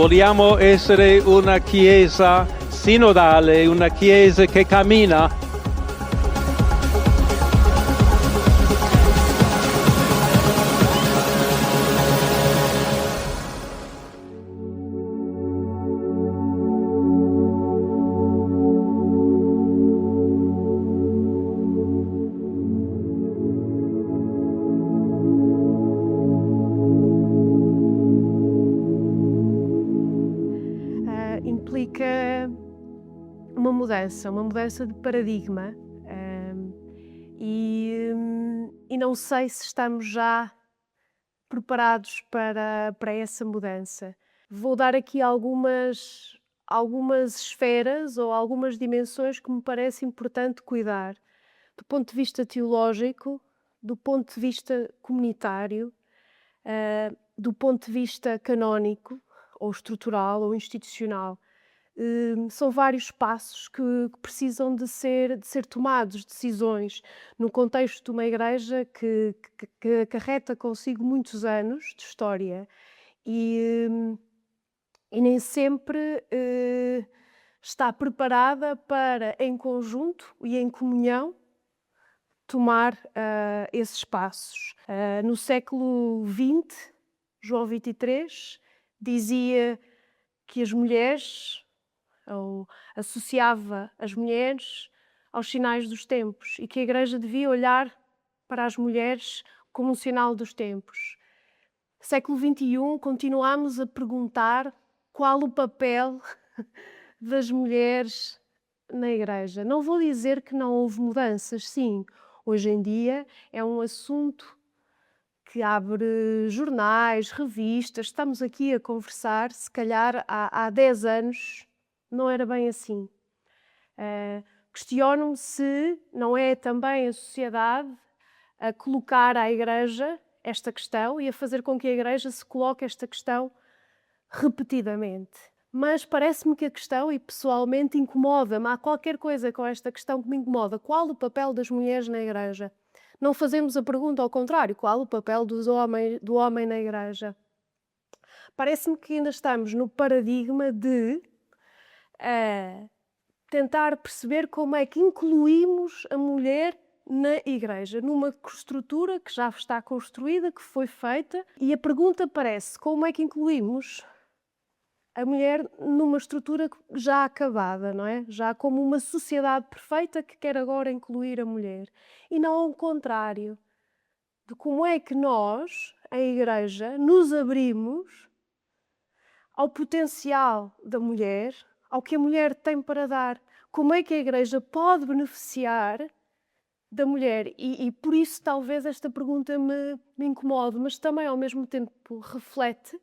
Vogliamo essere una chiesa sinodale, una chiesa che cammina. Implica uma mudança de paradigma, e não sei se estamos já preparados para essa mudança. Vou dar aqui algumas esferas ou algumas dimensões que me parece importante cuidar, do ponto de vista teológico, do ponto de vista comunitário, do ponto de vista canónico, ou estrutural, ou institucional. São vários passos que precisam de ser tomados, decisões, no contexto de uma igreja que acarreta consigo muitos anos de história e nem sempre está preparada para, em conjunto e em comunhão, tomar esses passos. No século XX, João XXIII dizia que as mulheres, ou associava as mulheres aos sinais dos tempos e que a Igreja devia olhar para as mulheres como um sinal dos tempos. Século XXI, continuamos a perguntar qual o papel das mulheres na Igreja. Não vou dizer que não houve mudanças, sim. Hoje em dia é um assunto que abre jornais, revistas, estamos aqui a conversar, se calhar há 10 anos não era bem assim. Questiono-me se não é também a sociedade a colocar à Igreja esta questão e a fazer com que a Igreja se coloque esta questão repetidamente. Mas parece-me que a questão, e pessoalmente incomoda-me, há qualquer coisa com esta questão que me incomoda. Qual o papel das mulheres na Igreja? Não fazemos a pergunta ao contrário, qual o papel do homem na Igreja? Parece-me que ainda estamos no paradigma de tentar perceber como é que incluímos a mulher na Igreja, numa estrutura que já está construída, que foi feita, e a pergunta parece, como é que incluímos a mulher numa estrutura já acabada, não é? Já como uma sociedade perfeita que quer agora incluir a mulher. E não ao contrário, de como é que nós, a Igreja, nos abrimos ao potencial da mulher, ao que a mulher tem para dar. Como é que a Igreja pode beneficiar da mulher? E por isso talvez esta pergunta me incomode, mas também ao mesmo tempo reflete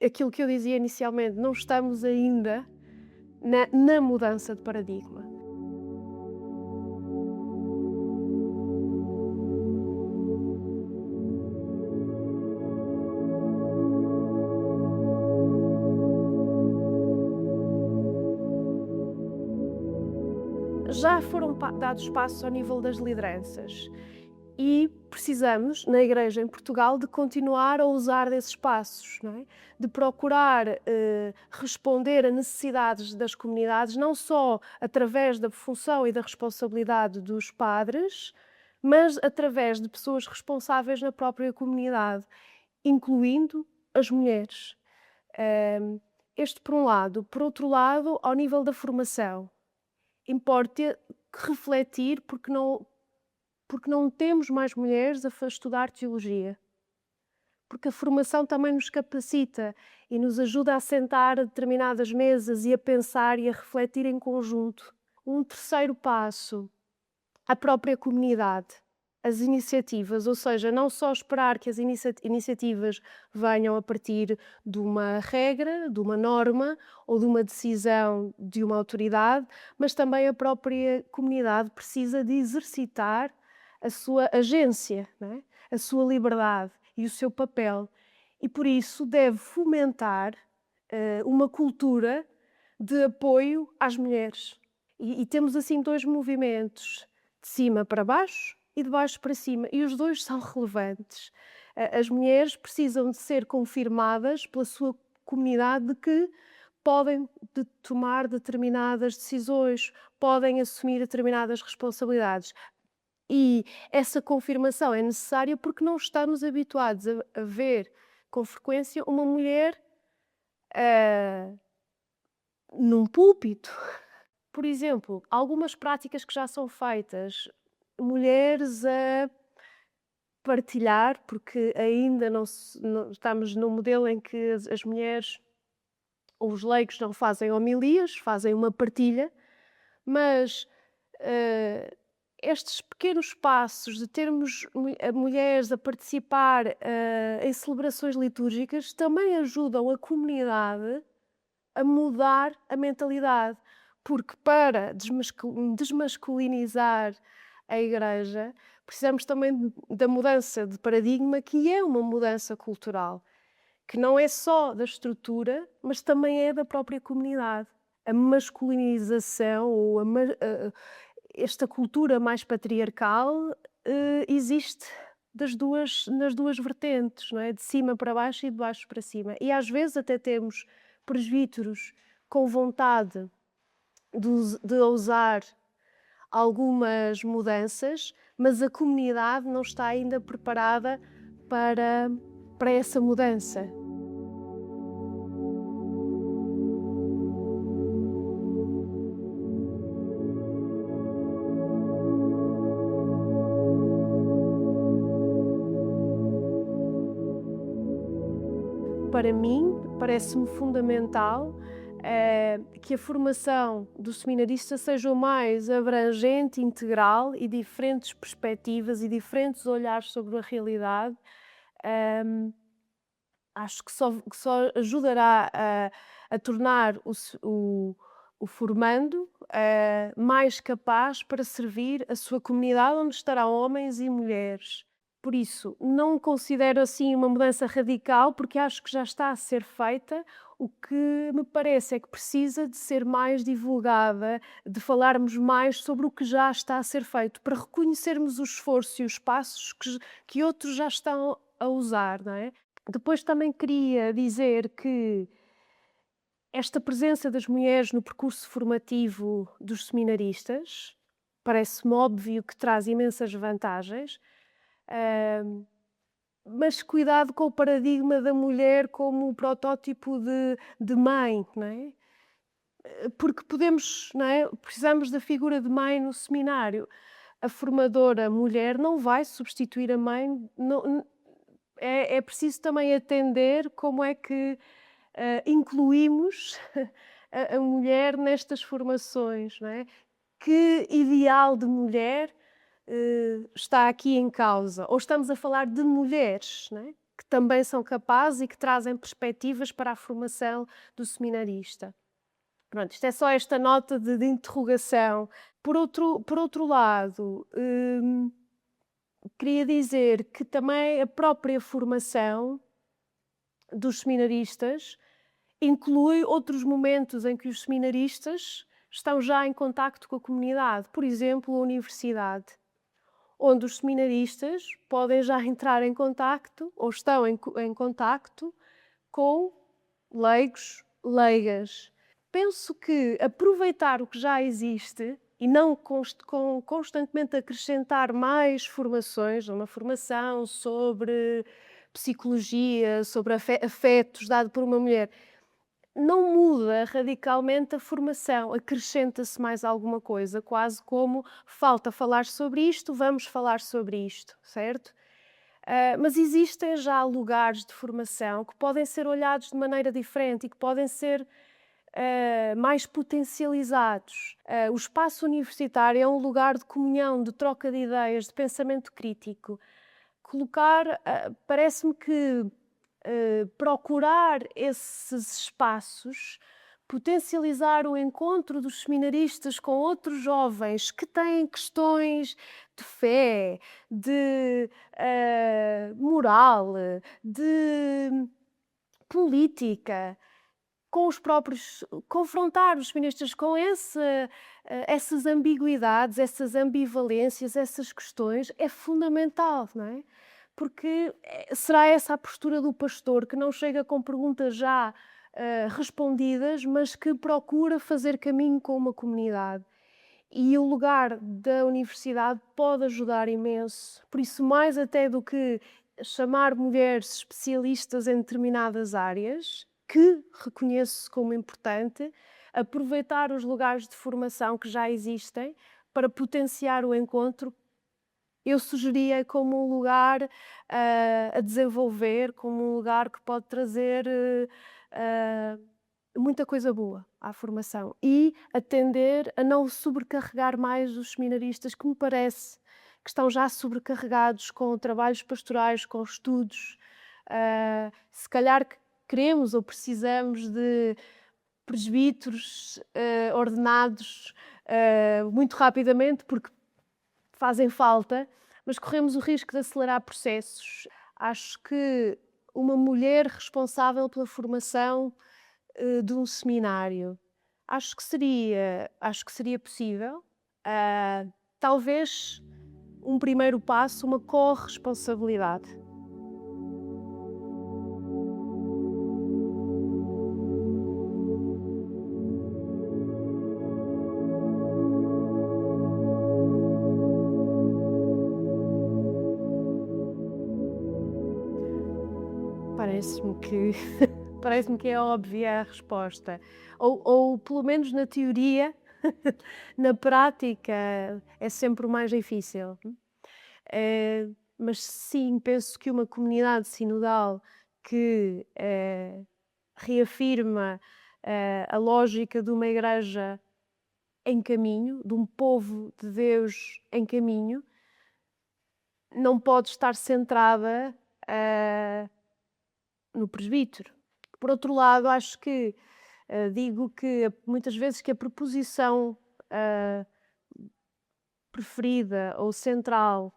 aquilo que eu dizia inicialmente, não estamos ainda na mudança de paradigma. Já foram dados passos ao nível das lideranças e precisamos, na Igreja em Portugal, de continuar a usar desses passos, não é? De procurar responder a necessidades das comunidades, não só através da função e da responsabilidade dos padres, mas através de pessoas responsáveis na própria comunidade, incluindo as mulheres. Este por um lado. Por outro lado, ao nível da formação, importa refletir porque não temos mais mulheres a estudar teologia. Porque a formação também nos capacita e nos ajuda a sentar a determinadas mesas e a pensar e a refletir em conjunto. Um terceiro passo, a própria comunidade, as iniciativas, ou seja, não só esperar que as iniciativas venham a partir de uma regra, de uma norma ou de uma decisão de uma autoridade, mas também a própria comunidade precisa de exercitar a sua agência, não é? A sua liberdade e o seu papel. E por isso deve fomentar uma cultura de apoio às mulheres. E temos assim dois movimentos, de cima para baixo e de baixo para cima, e os dois são relevantes. As mulheres precisam de ser confirmadas pela sua comunidade de que podem tomar determinadas decisões, podem assumir determinadas responsabilidades. E essa confirmação é necessária porque não estamos habituados a ver com frequência uma mulher ah, num púlpito. Por exemplo, algumas práticas que já são feitas, mulheres a partilhar, porque ainda não estamos num modelo em que as mulheres ou os leigos não fazem homilias, fazem uma partilha, mas eh, estes pequenos passos de termos mulheres a participar em celebrações litúrgicas também ajudam a comunidade a mudar a mentalidade, porque para desmasculinizar a Igreja precisamos também da mudança de paradigma, que é uma mudança cultural, que não é só da estrutura, mas também é da própria comunidade. A masculinização ou esta cultura mais patriarcal existe nas duas vertentes, não é? De cima para baixo e de baixo para cima. E às vezes até temos presbíteros com vontade de ousar algumas mudanças, mas a comunidade não está ainda preparada para essa mudança. Para mim, parece-me fundamental que a formação do seminarista seja o mais abrangente, integral e diferentes perspectivas e diferentes olhares sobre a realidade. Acho que só ajudará a tornar o formando mais capaz para servir a sua comunidade, onde estarão homens e mulheres. Por isso, não considero assim uma mudança radical, porque acho que já está a ser feita. O que me parece é que precisa de ser mais divulgada, de falarmos mais sobre o que já está a ser feito, para reconhecermos o esforço e os passos que outros já estão a usar, não é? Depois também queria dizer que esta presença das mulheres no percurso formativo dos seminaristas parece-me óbvio que traz imensas vantagens, mas cuidado com o paradigma da mulher como o protótipo de mãe, não é? Porque podemos, não é? Precisamos da figura de mãe no seminário. A formadora mulher não vai substituir a mãe, é preciso também atender como é que incluímos a mulher nestas formações, não é? Que ideal de mulher está aqui em causa? Ou estamos a falar de mulheres, não é? Que também são capazes e que trazem perspectivas para a formação do seminarista. Pronto, isto é só esta nota de interrogação. Por outro lado, queria dizer que também a própria formação dos seminaristas inclui outros momentos em que os seminaristas estão já em contacto com a comunidade, por exemplo, a universidade, onde os seminaristas podem já entrar em contacto ou estão em contacto com leigos, leigas. Penso que aproveitar o que já existe e não constantemente acrescentar mais formações, uma formação sobre psicologia, sobre afetos dado por uma mulher, não muda radicalmente a formação, acrescenta-se mais alguma coisa, quase como falta falar sobre isto, vamos falar sobre isto, certo? Mas existem já lugares de formação que podem ser olhados de maneira diferente e que podem ser mais potencializados. O espaço universitário é um lugar de comunhão, de troca de ideias, de pensamento crítico. Parece-me que procurar esses espaços, potencializar o encontro dos seminaristas com outros jovens que têm questões de fé, de moral, de política, com os próprios, confrontar os seminaristas com essas ambiguidades, essas ambivalências, essas questões, é fundamental, não é? Porque será essa a postura do pastor, que não chega com perguntas já respondidas, mas que procura fazer caminho com uma comunidade. E o lugar da universidade pode ajudar imenso. Por isso, mais até do que chamar mulheres especialistas em determinadas áreas, que reconheço como importante, aproveitar os lugares de formação que já existem para potenciar o encontro, eu sugeria como um lugar a desenvolver, como um lugar que pode trazer muita coisa boa à formação e atender a não sobrecarregar mais os seminaristas, que me parece que estão já sobrecarregados com trabalhos pastorais, com estudos. Se calhar queremos ou precisamos de presbíteros ordenados muito rapidamente, porque fazem falta, mas corremos o risco de acelerar processos. Acho que uma mulher responsável pela formação de um seminário, acho que seria possível. Talvez um primeiro passo, uma corresponsabilidade. Parece-me que parece-me que é óbvia a resposta. Ou pelo menos na teoria, na prática é sempre o mais difícil. Mas sim, penso que uma comunidade sinodal que reafirma a lógica de uma igreja em caminho, de um povo de Deus em caminho, não pode estar centrada no presbítero. Por outro lado, acho que digo que muitas vezes que a proposição preferida ou central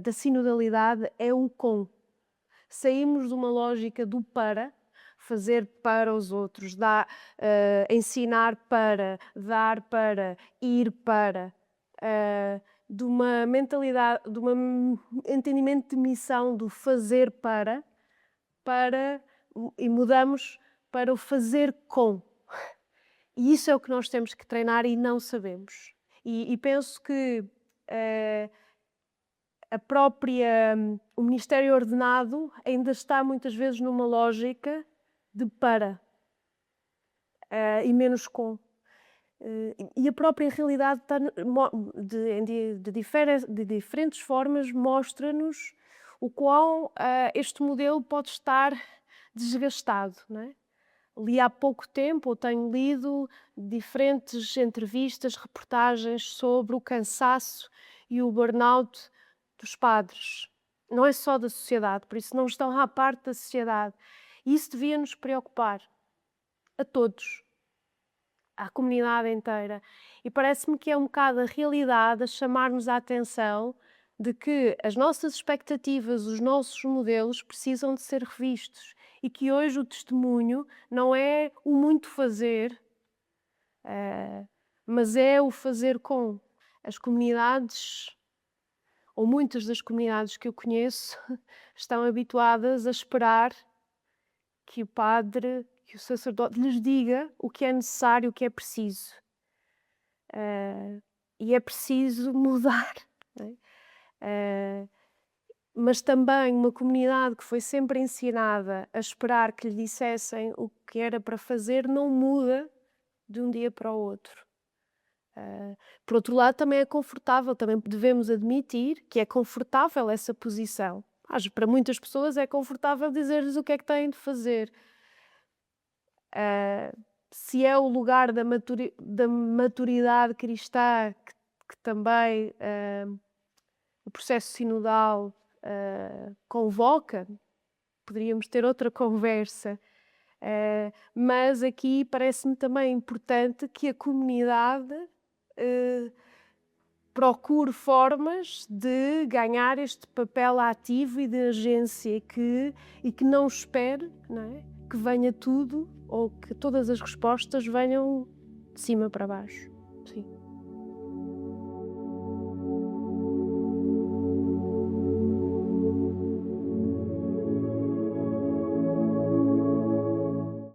da sinodalidade é o com. Saímos de uma lógica do para, fazer para os outros, ensinar para, dar para, ir para, de uma mentalidade, de um entendimento de missão do fazer para, e mudamos para o fazer com. E isso é o que nós temos que treinar e não sabemos. E penso que o ministério ordenado ainda está muitas vezes numa lógica de para e menos com. E a própria realidade está de diferentes formas mostra-nos o qual este modelo pode estar desgastado, não é? Li há pouco tempo, ou tenho lido diferentes entrevistas, reportagens sobre o cansaço e o burnout dos padres. Não é só da sociedade, por isso não estão à parte da sociedade. E isso devia nos preocupar, a todos, à comunidade inteira. E parece-me que é um bocado a realidade a chamar-nos a atenção de que as nossas expectativas, os nossos modelos precisam de ser revistos e que hoje o testemunho não é o muito fazer, mas é o fazer com. As comunidades, ou muitas das comunidades que eu conheço, estão habituadas a esperar que o padre, que o sacerdote lhes diga o que é necessário, o que é preciso. E é preciso mudar, não é? Mas também uma comunidade que foi sempre ensinada a esperar que lhe dissessem o que era para fazer, não muda de um dia para o outro. Por outro lado, também é confortável, também devemos admitir que é confortável essa posição. Para muitas pessoas é confortável dizer-lhes o que é que têm de fazer. Se é o lugar da maturidade cristã que também o processo sinodal convoca, poderíamos ter outra conversa, mas aqui parece-me também importante que a comunidade procure formas de ganhar este papel ativo e de agência e que não espere, não é? Que venha tudo ou que todas as respostas venham de cima para baixo. Sim.